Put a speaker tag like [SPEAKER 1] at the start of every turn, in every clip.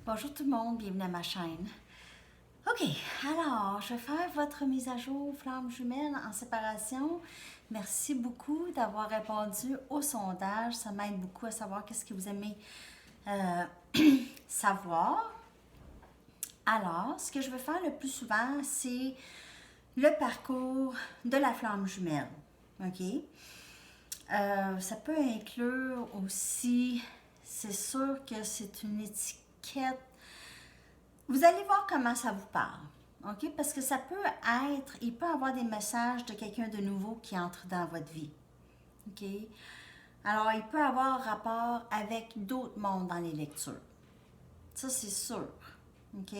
[SPEAKER 1] Bonjour tout le monde, bienvenue à ma chaîne. Ok, alors je vais faire votre mise à jour flamme jumelle en séparation. Merci beaucoup d'avoir répondu au sondage. Ça m'aide beaucoup à savoir qu'est-ce que vous aimez euh, savoir. Alors, ce que je veux faire le plus souvent, c'est le parcours de la flamme jumelle. Ok? Ça peut inclure aussi, c'est sûr que c'est une étiquette. Vous allez voir comment ça vous parle. OK? Parce que ça peut être, il peut y avoir des messages de quelqu'un de nouveau qui entre dans votre vie. OK? Alors, il peut avoir rapport avec d'autres mondes dans les lectures. Ça, c'est sûr. OK?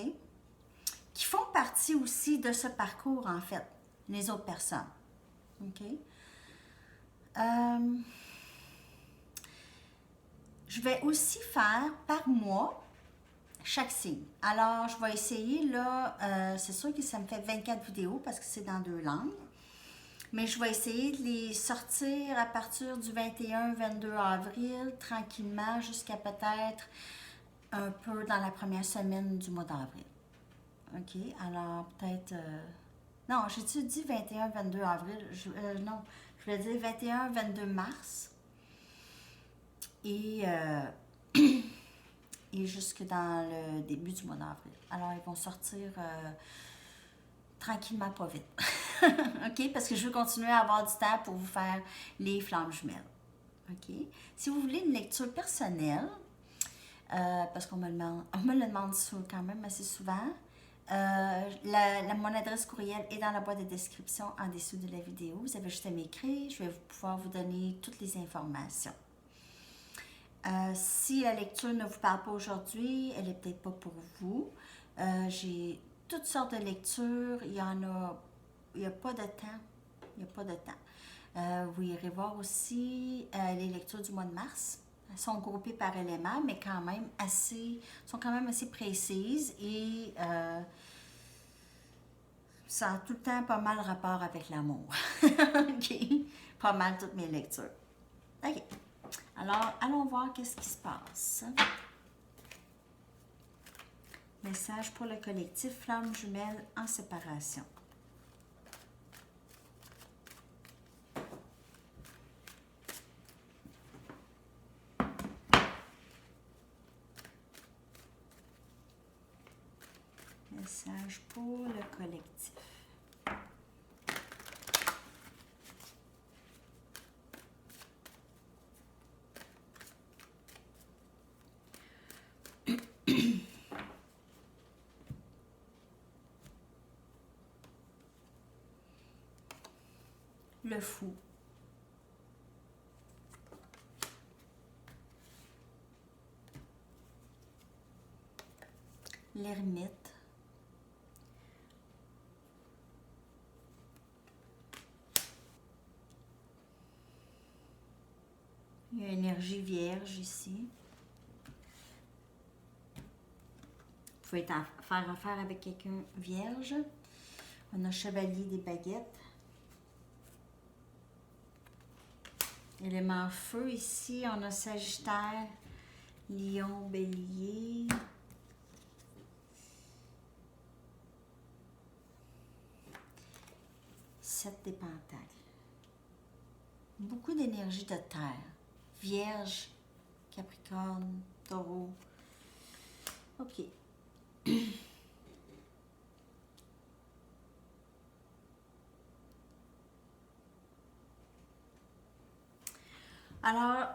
[SPEAKER 1] Qui font partie aussi de ce parcours, en fait, les autres personnes. OK? Je vais aussi faire par mois chaque signe. Alors, je vais essayer, là, c'est sûr que ça me fait 24 vidéos parce que c'est dans 2 langues. Mais je vais essayer de les sortir à partir du 21-22 avril, tranquillement, jusqu'à peut-être un peu dans la première semaine du mois d'avril. OK? Alors, peut-être... Non, j'ai-tu dit 21-22 avril? Non, je vais dire 21-22 mars. Et... et jusque dans le début du mois d'avril. Alors, ils vont sortir tranquillement, pas vite. OK? Parce que je veux continuer à avoir du temps pour vous faire les flammes jumelles. OK? Si vous voulez une lecture personnelle, parce qu'on me le demande quand même assez souvent, mon adresse courriel est dans la boîte de description en dessous de la vidéo. Vous avez juste à m'écrire, je vais pouvoir vous donner toutes les informations. Si la lecture ne vous parle pas aujourd'hui, elle n'est peut-être pas pour vous. J'ai toutes sortes de lectures. Il n'y a pas de temps. Il n'y a pas de temps. Vous irez voir aussi les lectures du mois de mars. Elles sont groupées par éléments, mais sont quand même assez précises et ça a tout le temps pas mal rapport avec l'amour. OK? Pas mal toutes mes lectures. OK. Alors, allons voir qu'est-ce qui se passe. Message pour le collectif Flamme Jumelle en séparation. Message pour le collectif. Le fou. L'ermite. Il y a une énergie vierge ici. Vous pouvez faire affaire avec quelqu'un vierge. On a chevalier des baguettes. Élément feu ici, on a Sagittaire, Lion, Bélier. Sept des pentacles. Beaucoup d'énergie de terre. Vierge, Capricorne, Taureau. OK. Alors,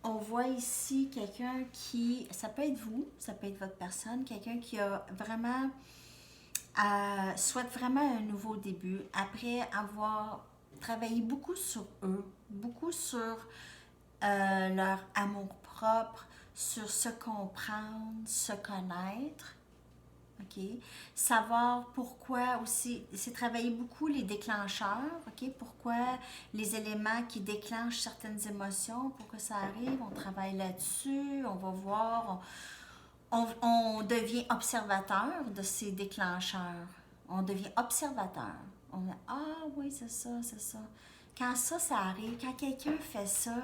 [SPEAKER 1] on voit ici quelqu'un qui, ça peut être vous, ça peut être votre personne, quelqu'un qui a vraiment, souhaite vraiment un nouveau début après avoir travaillé beaucoup sur eux, beaucoup sur leur amour propre, sur se comprendre, se connaître. OK? Savoir pourquoi aussi, c'est travailler beaucoup les déclencheurs, OK? Pourquoi les éléments qui déclenchent certaines émotions, pourquoi ça arrive, on travaille là-dessus, on va voir, on devient observateur de ces déclencheurs. On devient observateur. On a, ah oui, c'est ça, c'est ça. Quand ça arrive, quand quelqu'un fait ça,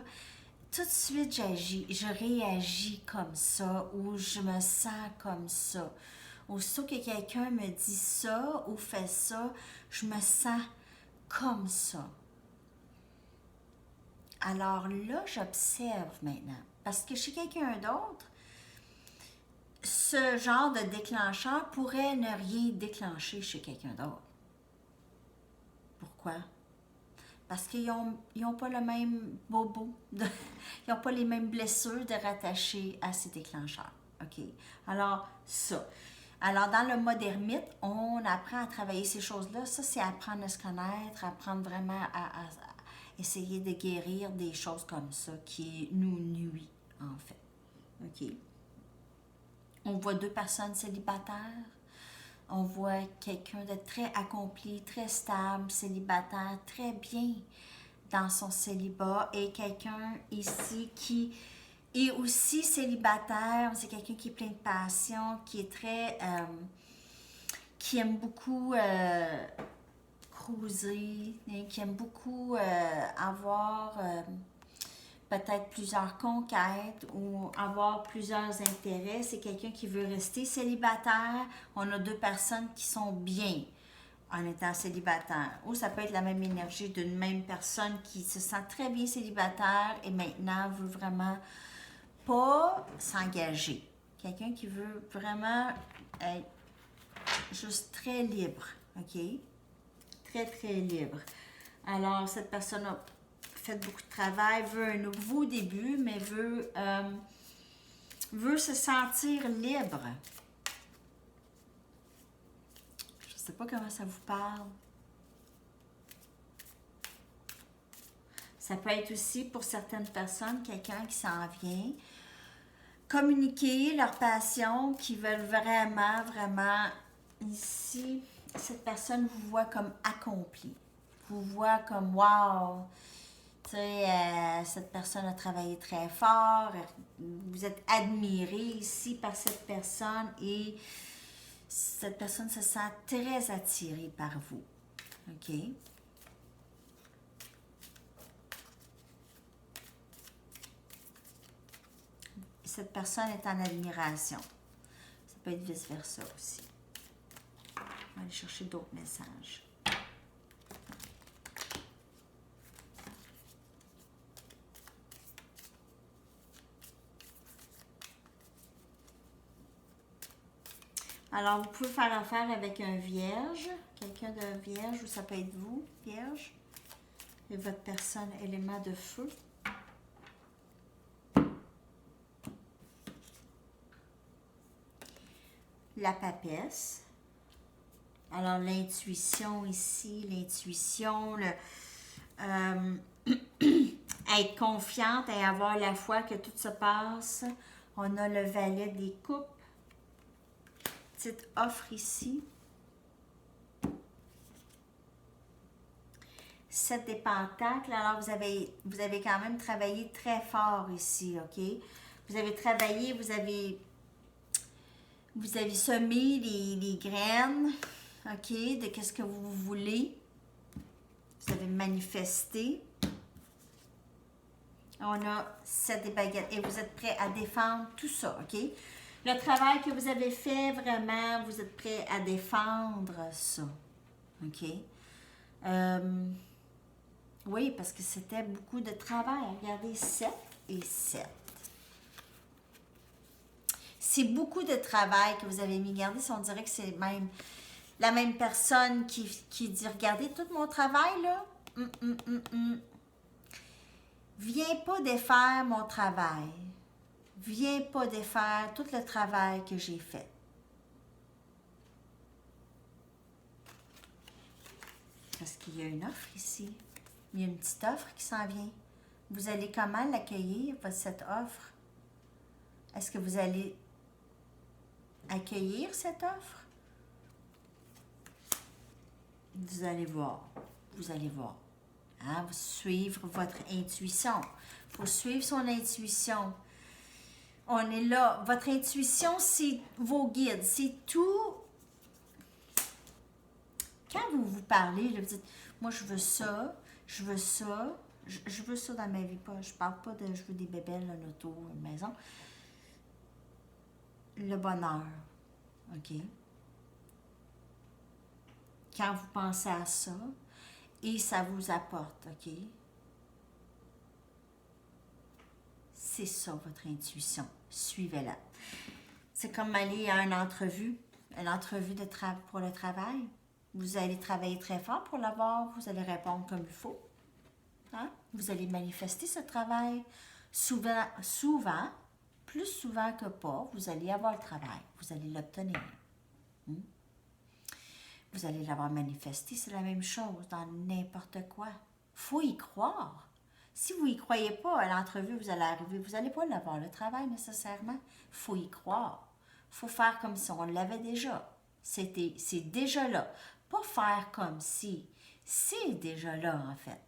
[SPEAKER 1] tout de suite j'agis, je réagis comme ça ou je me sens comme ça. Aussitôt que quelqu'un me dit ça ou fait ça, je me sens comme ça. Alors là, j'observe maintenant. Parce que chez quelqu'un d'autre, ce genre de déclencheur pourrait ne rien déclencher chez quelqu'un d'autre. Pourquoi? Parce qu'ils n'ont pas le même bobo, ils n'ont pas les mêmes blessures de rattacher à ces déclencheurs. OK? Alors, ça. Alors, dans le mode ermite, on apprend à travailler ces choses-là. Ça, c'est apprendre à se connaître, apprendre vraiment à essayer de guérir des choses comme ça qui nous nuisent, en fait. OK? On voit deux personnes célibataires. On voit quelqu'un de très accompli, très stable, célibataire, très bien dans son célibat. Et quelqu'un ici qui est aussi célibataire. C'est quelqu'un qui est plein de passion, qui est très... qui aime beaucoup cruiser, hein, qui aime beaucoup avoir... peut-être plusieurs conquêtes ou avoir plusieurs intérêts. C'est quelqu'un qui veut rester célibataire. On a deux personnes qui sont bien en étant célibataire. Ou ça peut être la même énergie d'une même personne qui se sent très bien célibataire et maintenant veut vraiment pas s'engager. Quelqu'un qui veut vraiment être juste très libre. OK? Très, très libre. Alors, cette personne a fait beaucoup de travail, veut un nouveau début, mais veut se sentir libre. Je ne sais pas comment ça vous parle. Ça peut être aussi pour certaines personnes, quelqu'un qui s'en vient, communiquer leur passion, qui veulent vraiment, vraiment, ici, cette personne vous voit comme accompli. Vous voit comme, wow! Cette personne a travaillé très fort, vous êtes admiré ici par cette personne et cette personne se sent très attirée par vous. OK? Cette personne est en admiration. Ça peut être vice-versa aussi. On va aller chercher d'autres messages. Alors, vous pouvez faire affaire avec un vierge, quelqu'un de vierge, ou ça peut être vous, vierge, et votre personne, élément de feu. La papesse. Alors, l'intuition ici, l'intuition, être confiante et avoir la foi que tout se passe. On a le valet des coupes. Petite offre ici. 7 des pentacles. Alors, vous avez quand même travaillé très fort ici, OK? Vous avez travaillé, vous avez semé les graines, OK, de qu'est-ce que vous voulez. Vous avez manifesté. On a 7 des baguettes et vous êtes prêt à défendre tout ça, OK? Le travail que vous avez fait, vraiment, vous êtes prêt à défendre ça. OK? Oui, parce que c'était beaucoup de travail. Regardez, 7 et 7. C'est beaucoup de travail que vous avez mis. Regardez, si on dirait que c'est même la même personne qui dit, regardez tout mon travail, là. Viens pas défaire mon travail. Viens pas défaire tout le travail que j'ai fait. Parce qu'il y a une offre ici. Il y a une petite offre qui s'en vient. Vous allez comment l'accueillir, cette offre? Est-ce que vous allez accueillir cette offre? Vous allez voir. Vous allez voir. Hein? Vous suivre votre intuition. Il faut suivre son intuition. On est là. Votre intuition, c'est vos guides. C'est tout. Quand vous vous parlez, là, vous dites, moi, je veux ça, je veux ça, Je veux ça dans ma vie, pas. Je parle pas de je veux des bébelles, un auto, une maison. Le bonheur, OK? Quand vous pensez à ça, et ça vous apporte, OK? C'est ça votre intuition. Suivez-la. C'est comme aller à une entrevue pour le travail. Vous allez travailler très fort pour l'avoir, vous allez répondre comme il faut. Hein? Vous allez manifester ce travail. Souvent, plus souvent que pas, vous allez avoir le travail. Vous allez l'obtenir. Hmm? Vous allez l'avoir manifesté, c'est la même chose dans n'importe quoi. Faut y croire. Si vous y croyez pas à l'entrevue, vous allez arriver, vous n'allez pas l'avoir le travail nécessairement. Faut y croire. Faut faire comme si on l'avait déjà. C'est déjà là. Pas faire comme si. C'est déjà là, en fait.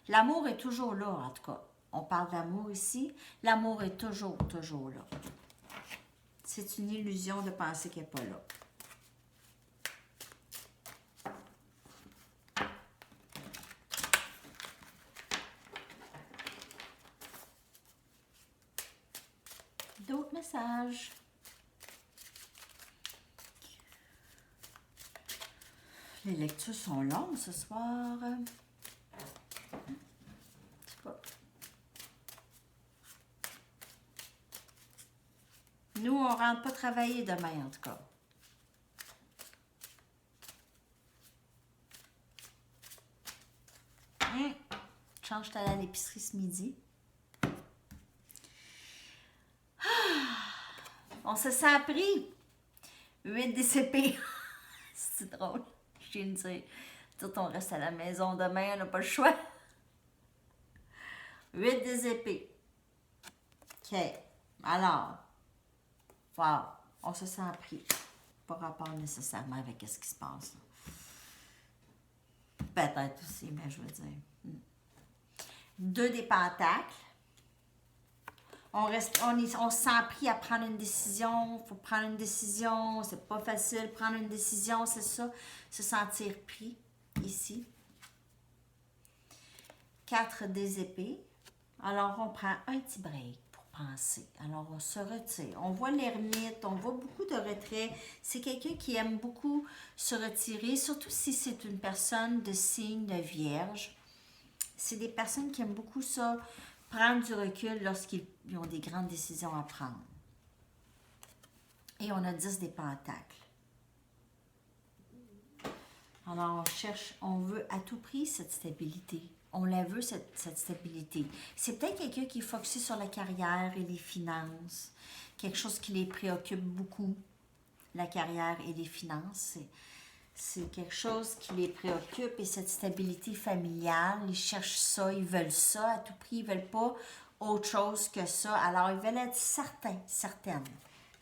[SPEAKER 1] L'amour est toujours là, en tout cas. On parle d'amour ici. L'amour est toujours, toujours là. C'est une illusion de penser qu'il n'est pas là. D'autres messages. Les lectures sont longues ce soir. Je sais pas. Nous, on ne rentre pas travailler demain, en tout cas. Change d'aller à l'épicerie ce midi. On se sent pris. 8 DCP. C'est drôle. Je viens de dire, tout on reste à la maison demain, on n'a pas le choix. 8 DCP. OK. Alors, wow. On se sent pris. Pas rapport nécessairement avec ce qui se passe. Peut-être aussi, mais je veux dire. 2 des pentacles. On se sent pris à prendre une décision. Il faut prendre une décision. C'est pas facile. Prendre une décision, c'est ça. Se sentir pris, ici. 4 des épées. Alors, on prend un petit break pour penser. Alors, on se retire. On voit l'ermite. On voit beaucoup de retrait. C'est quelqu'un qui aime beaucoup se retirer, surtout si c'est une personne de signe de vierge. C'est des personnes qui aiment beaucoup ça, prendre du recul lorsqu'ils ont des grandes décisions à prendre. Et on a 10 des pentacles. Alors, on veut à tout prix cette stabilité. On la veut, cette stabilité. C'est peut-être quelqu'un qui est focusé sur la carrière et les finances. Quelque chose qui les préoccupe beaucoup. La carrière et les finances, c'est quelque chose qui les préoccupe et cette stabilité familiale, ils cherchent ça, ils veulent ça à tout prix, ils ne veulent pas autre chose que ça. Alors, ils veulent être certains, certaines.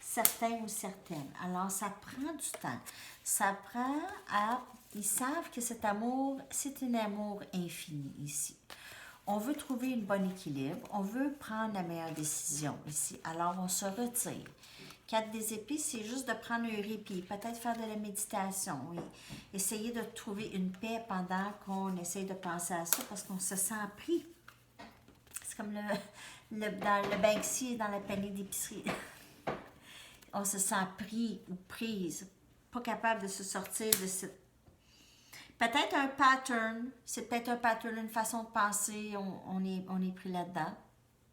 [SPEAKER 1] Certains ou certaines. Alors, ça prend du temps. Ça prend à... Ils savent que cet amour, c'est un amour infini ici. On veut trouver un bon équilibre. On veut prendre la meilleure décision ici. Alors, on se retire. 4 des épées, c'est juste de prendre un répit, peut-être faire de la méditation, oui. Essayer de trouver une paix pendant qu'on essaye de penser à ça, parce qu'on se sent pris. C'est comme dans le Banksy, dans la panier d'épicerie. On se sent pris ou prise, pas capable de se sortir de cette... Peut-être un pattern, c'est peut-être un pattern, une façon de penser, on est pris là-dedans.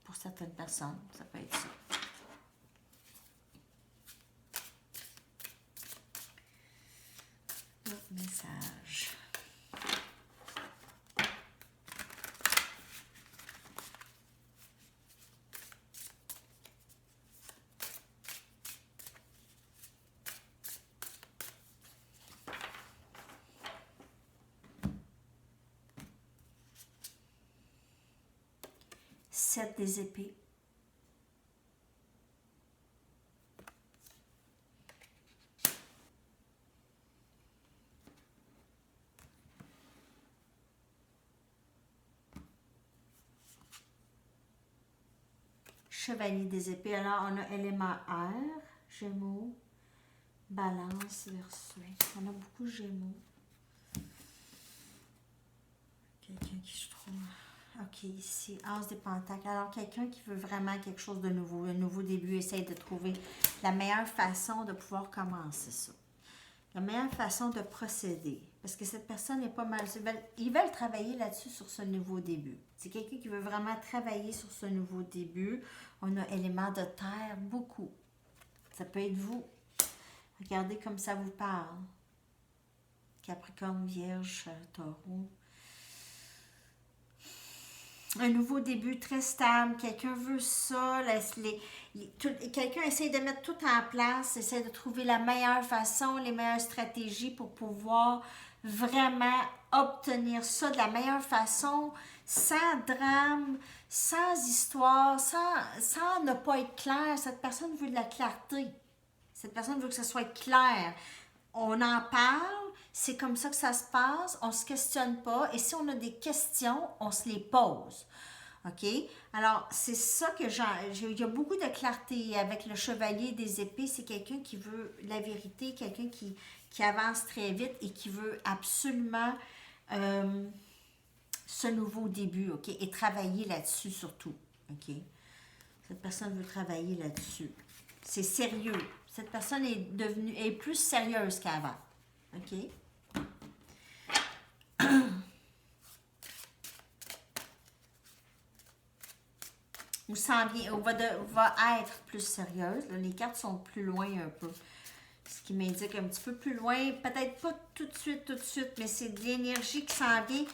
[SPEAKER 1] Pour certaines personnes, ça peut être ça. Message. Sept des épées. Chevalier des épées. Alors, on a élément air, Gémeaux, Balance, Verseau. On a beaucoup Gémeaux. Quelqu'un qui se trouve OK, ici, As des Pentacles. Alors, quelqu'un qui veut vraiment quelque chose de nouveau, un nouveau début, essaye de trouver la meilleure façon de pouvoir commencer ça. La meilleure façon de procéder. Parce que cette personne est pas mal. Ils veulent travailler là-dessus sur ce nouveau début. C'est quelqu'un qui veut vraiment travailler sur ce nouveau début. On a élément de terre, beaucoup. Ça peut être vous. Regardez comme ça vous parle. Capricorne, Vierge, Taureau. Un nouveau début très stable, quelqu'un veut ça, quelqu'un essaie de mettre tout en place, essaie de trouver la meilleure façon, les meilleures stratégies pour pouvoir vraiment obtenir ça de la meilleure façon, sans drame, sans histoire, sans ne pas être clair. Cette personne veut de la clarté. Cette personne veut que ce soit clair. On en parle, c'est comme ça que ça se passe, on ne se questionne pas, et si on a des questions, on se les pose. OK? Alors, c'est ça que il y a beaucoup de clarté avec le chevalier des épées. C'est quelqu'un qui veut la vérité, quelqu'un qui avance très vite et qui veut absolument ce nouveau début, OK? Et travailler là-dessus surtout, OK? Cette personne veut travailler là-dessus. C'est sérieux. Cette personne est plus sérieuse qu'avant. OK? Ou va être plus sérieuse. Là, les cartes sont plus loin un peu. Ce qui m'indique un petit peu plus loin. Peut-être pas tout de suite, mais c'est de l'énergie qui s'en vient.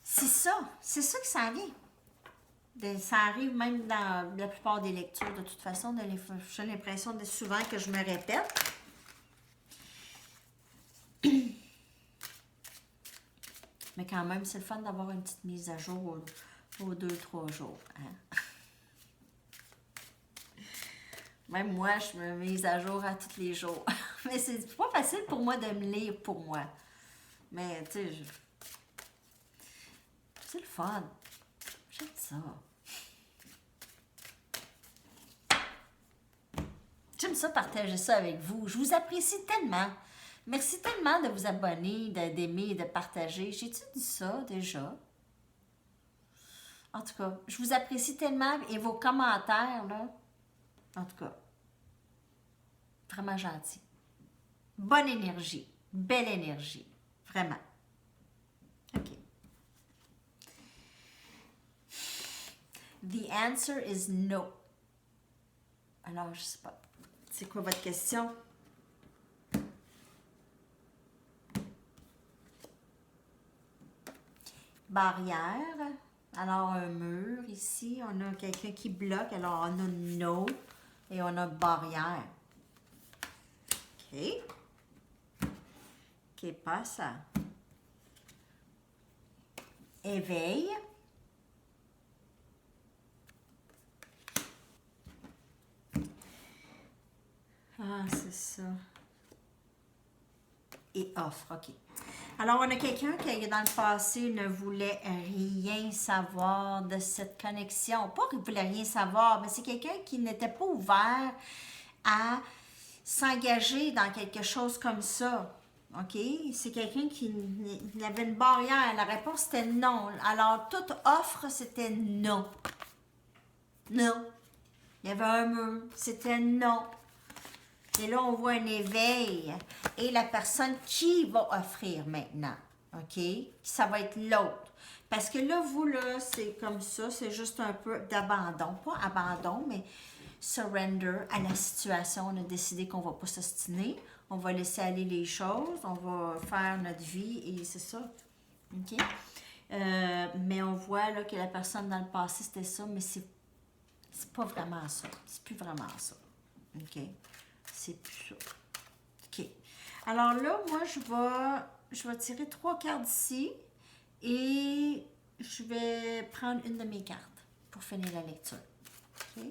[SPEAKER 1] C'est ça qui s'en vient. Ça arrive même dans la plupart des lectures, de toute façon. J'ai l'impression souvent que je me répète. Mais quand même, c'est le fun d'avoir une petite mise à jour aux 2-3 jours. Hein? Même moi, je me mise à jour à tous les jours. Mais c'est pas facile pour moi de me lire pour moi. Mais, tu sais, c'est le fun. J'aime ça. J'aime ça partager ça avec vous. Je vous apprécie tellement. Merci tellement de vous abonner, d'aimer et de partager. J'ai-tu dit ça déjà? En tout cas, je vous apprécie tellement et vos commentaires, là. En tout cas, vraiment gentil. Bonne énergie. Belle énergie. Vraiment. OK. The answer is no. Alors, je sais pas. C'est quoi votre question? Barrière. Alors, un mur ici. On a quelqu'un qui bloque. Alors, on a no. Et on a barrière. OK. ¿Qué pasa? Éveil. Ah, c'est ça. Et offre, OK. Alors, on a quelqu'un qui, dans le passé, ne voulait rien savoir de cette connexion. Pas qu'il ne voulait rien savoir, mais c'est quelqu'un qui n'était pas ouvert à s'engager dans quelque chose comme ça. OK? C'est quelqu'un qui avait une barrière. La réponse était non. Alors, toute offre, c'était non. Non. Il y avait un mur. C'était non. Et là, on voit un éveil. Et la personne qui va offrir maintenant. OK? Ça va être l'autre. Parce que là, vous, là, c'est comme ça. C'est juste un peu d'abandon. Pas abandon, mais surrender à la situation. On a décidé qu'on ne va pas s'ostiner. On va laisser aller les choses. On va faire notre vie. Et c'est ça. OK? Mais on voit là, que la personne dans le passé, c'était ça. Mais c'est pas vraiment ça. C'est plus vraiment ça. OK? C'est plus ça. OK. Alors là, moi, je vais tirer 3 cartes d'ici et je vais prendre une de mes cartes pour finir la lecture. OK?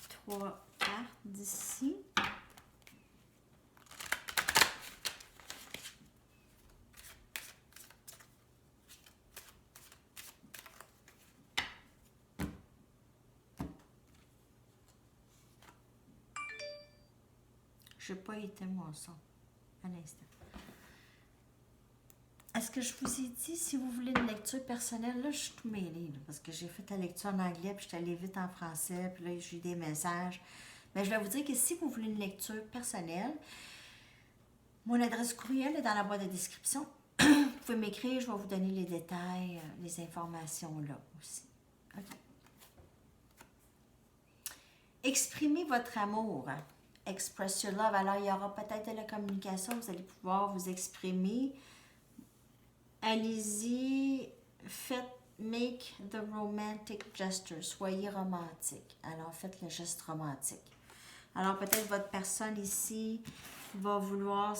[SPEAKER 1] Trois cartes d'ici. Je n'ai pas éteint mon son. un instant. Est-ce que je vous ai dit, si vous voulez une lecture personnelle, là, je suis tout mêlée, là, parce que j'ai fait la lecture en anglais, puis je suis allée vite en français, puis là, j'ai eu des messages. Mais je vais vous dire que si vous voulez une lecture personnelle, mon adresse courriel est dans la boîte de description. Vous pouvez m'écrire, je vais vous donner les détails, les informations là aussi. OK. Exprimez votre amour. Express your love. Alors, il y aura peut-être de la communication, vous allez pouvoir vous exprimer. Allez-y, faites, make the romantic gesture. Soyez romantique. Alors, faites le geste romantique. Alors, peut-être votre personne ici va vouloir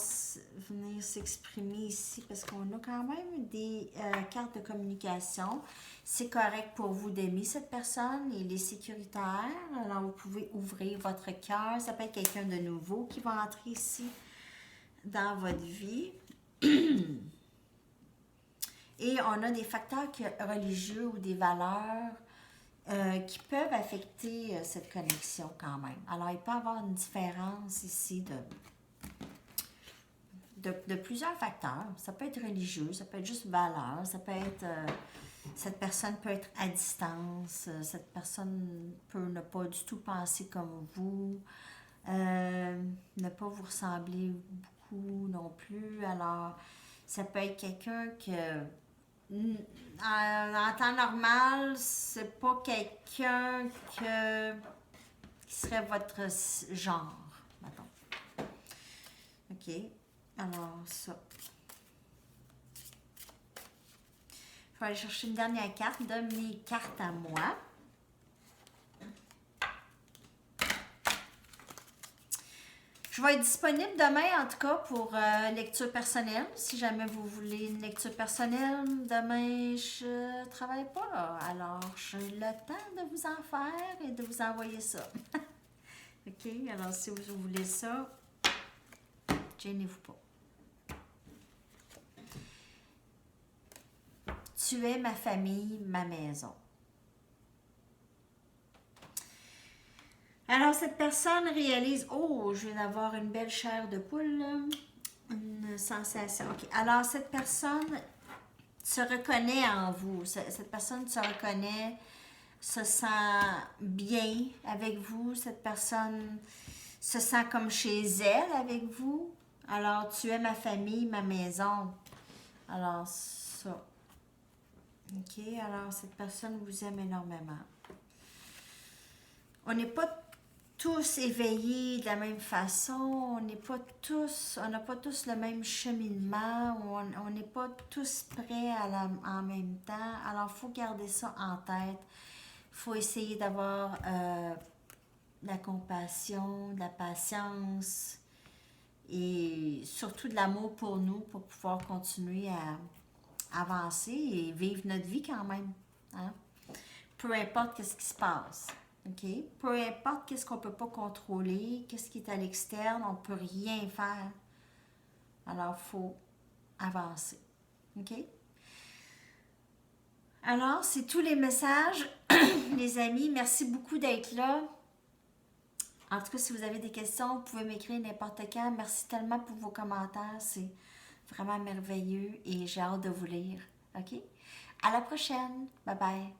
[SPEAKER 1] venir s'exprimer ici parce qu'on a quand même des cartes de communication. C'est correct pour vous d'aimer cette personne, il est sécuritaire. Alors, vous pouvez ouvrir votre cœur. Ça peut être quelqu'un de nouveau qui va entrer ici dans votre vie. Et on a des facteurs religieux ou des valeurs qui peuvent affecter cette connexion quand même. Alors, il peut y avoir une différence ici de plusieurs facteurs. Ça peut être religieux, ça peut être juste valeur, ça peut être... cette personne peut être à distance, cette personne peut ne pas du tout penser comme vous, ne pas vous ressembler beaucoup non plus. Alors, ça peut être quelqu'un que... En temps normal, c'est pas quelqu'un qui serait votre genre, mettons. OK. Alors, ça. Il faut aller chercher une dernière carte de mes cartes à moi. Je vais être disponible demain, en tout cas, pour lecture personnelle. Si jamais vous voulez une lecture personnelle, demain, je ne travaille pas là. Alors, j'ai le temps de vous en faire et de vous envoyer ça. OK? Alors, si vous voulez ça, gênez-vous pas. Tu es ma famille, ma maison. Alors, cette personne réalise, oh, je viens d'avoir une belle chair de poule, une sensation. Okay. Alors, cette personne se reconnaît en vous. Cette personne se reconnaît, se sent bien avec vous. Cette personne se sent comme chez elle avec vous. Alors, tu es ma famille, ma maison. Alors, ça. OK, alors cette personne vous aime énormément. On n'est pas tous éveillés de la même façon, on n'a pas tous le même cheminement, on n'est pas tous prêts en même temps. Alors, il faut garder ça en tête. Il faut essayer d'avoir de la compassion, de la patience et surtout de l'amour pour nous pour pouvoir continuer à avancer et vivre notre vie quand même. Hein? Peu importe ce qui se passe. Okay? Peu importe qu'est-ce qu'on ne peut pas contrôler, qu'est-ce qui est à l'externe, on ne peut rien faire. Alors, il faut avancer. OK? Alors, c'est tous les messages. Les amis, merci beaucoup d'être là. En tout cas, si vous avez des questions, vous pouvez m'écrire n'importe quand. Merci tellement pour vos commentaires. C'est vraiment merveilleux et j'ai hâte de vous lire. OK? À la prochaine. Bye bye.